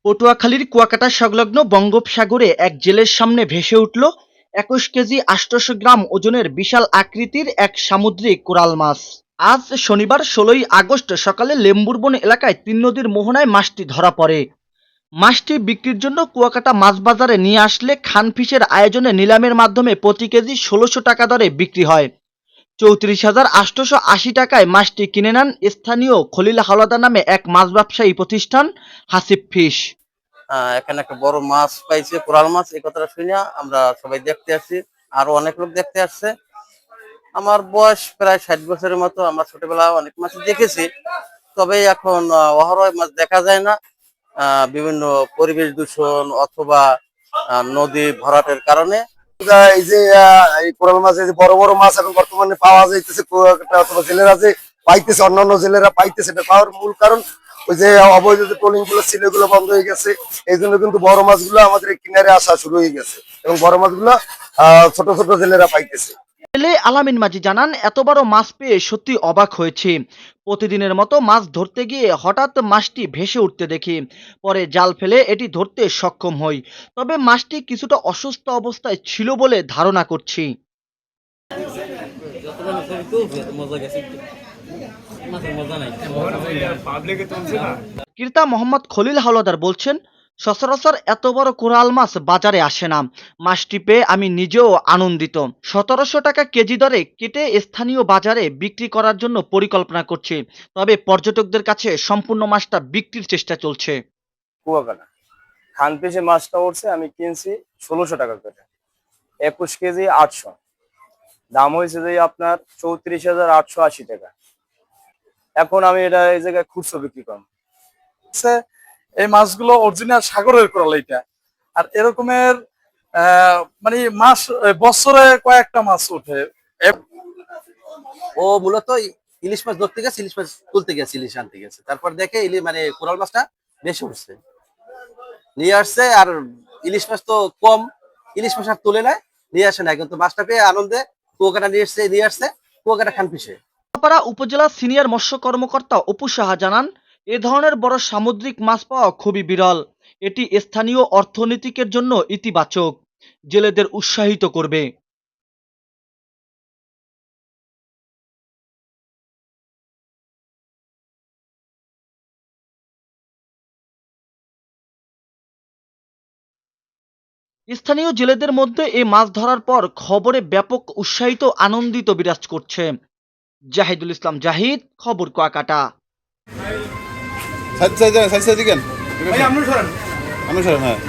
পটুয়াখালীর কুয়াকাটা সংলগ্ন বঙ্গোপসাগরে এক জেলের সামনে ভেসে উঠল ২১ কেজি ৮০০ গ্রাম ওজনের বিশাল আকৃতির এক সামুদ্রিক কোরাল মাছ। আজ শনিবার ১৬ই আগস্ট সকালে লেম্বুরবন এলাকায় ৩ নদীর মোহনায় মাছটি ধরা পড়ে। মাছটি বিক্রির জন্য কুয়াকাটা মাছ বাজারে নিয়ে আসলে খানফিশের আয়োজনে নিলামের মাধ্যমে প্রতি কেজি ১৬০০ টাকা দরে বিক্রি হয়। ৩৪,৮৮০ টাকায় মাছটি কিনে নেন স্থানীয় খলিল হাওলাদার নামে এক মাছ ব্যবসায়ী প্রতিষ্ঠান হাসিব ফিশ। এখানে একটা বড় মাছ পাইছে, কোরাল মাছ। এই কথাটা শুনে আমরা সবাই দেখতে আসছি, আরো অনেক লোক দেখতে আসছে। আমার বয়স প্রায় ৬০ বছরের মতো। আমরা ছোটবেলায় অনেক মাছ দেখেছি, তবে এখন অহরহ মাছ দেখা যায় না। বিভিন্ন পরিবেশ দূষণ অথবা নদী ভরাটের কারণে এই যে এই কোরাল মাছ, এই যে বড় বড় মাছ এখন বর্তমানে পাওয়া যাইতেছে অথবা জেলেরা যে পাইতেছে, অন্যান্য জেলেরা পাইতেছে, এটা পাওয়ার মূল কারণ ওই যে অবৈধ যে ট্রলিং গুলো ছিল এগুলো বন্ধ হয়ে গেছে। এই জন্য কিন্তু বড় মাছগুলো আমাদের কিনারে আসা শুরু হয়ে গেছে এবং বড় মাছগুলো ছোট ছোট জেলেরা পাইতেছে। জেলে আলামিন মাঝি জানান, এত বড় মাছ পেয়ে সত্যি অবাক হয়েছি। প্রতিদিনের মতো মাছ ধরতে গিয়ে হঠাৎ মাছটি ভেসে উঠতে দেখি, পরে জাল ফেলে এটি ধরতে সক্ষম হই। তবে মাছটি কিছুটা অসুস্থ অবস্থায় ছিল বলে ধারণা করছি। ক্রেতা মোহাম্মদ খলিল হাওলাদার বলছেন, সচরাচর এত বড় কোরাল মাছ বাজারে আসে না। মাছটি পেয়ে আমি নিজেও আনন্দিত। ১৭০০ টাকা কেজি দরে কেটে স্থানীয় বাজারে বিক্রি করার জন্য পরিকল্পনা করছি। তবে পর্যটকদের কাছে সম্পূর্ণ মাছটা বিক্রির চেষ্টা চলছে। কুয়াকাটা খানফিশে মাছটা উঠছে, আমি কিনছি ১৬০০ টাকা করে, ২১ কেজি ৮০০। দাম হয়েছে যে আপনার ৩৪,৮৮০ টাকা। এখন আমি এটা এই জায়গায় খুচরো বিক্রি করব। এই মাছগুলো অরিজিনাল সাগরের কোরাল এটা। আর এরকমের মানে মাছ বছরে কয়েকটা মাছ ওঠে। ও মূলত ইলিশ মাছ ধরতে গেছে, ইলিশ মাছ তুলতে গেছে, ইলিশ আনতে গেছে। তারপর দেখে মানে কোরাল মাছটা বেশি উঠছে, নিয়ে আসছে। আর ইলিশ মাছ তো কম, ইলিশ মাছ আর তুলে নেয়, নিয়ে আসে না। কিন্তু মাছটা পেয়ে আনন্দে কুয়াকাটা নিয়ে আসছে কুয়াকাটা খানফিশে। পাড়া উপজেলা সিনিয়র মৎস্য কর্মকর্তা অপু সাহা জানান, এ ধরনের বড় সামুদ্রিক মাছ পাওয়া খুবই বিরল। এটি স্থানীয় অর্থনীতিকের জন্য ইতিবাচক, জেলেদের উৎসাহিত করবে। স্থানীয় জেলেদের মধ্যে এই মাছ ধরার পর খবরে ব্যাপক উৎসাহিত আনন্দিত বিরাজ করছে। জাহিদুল ইসলাম জাহিদ, খবর কুয়াকাটা। হ্যাঁ।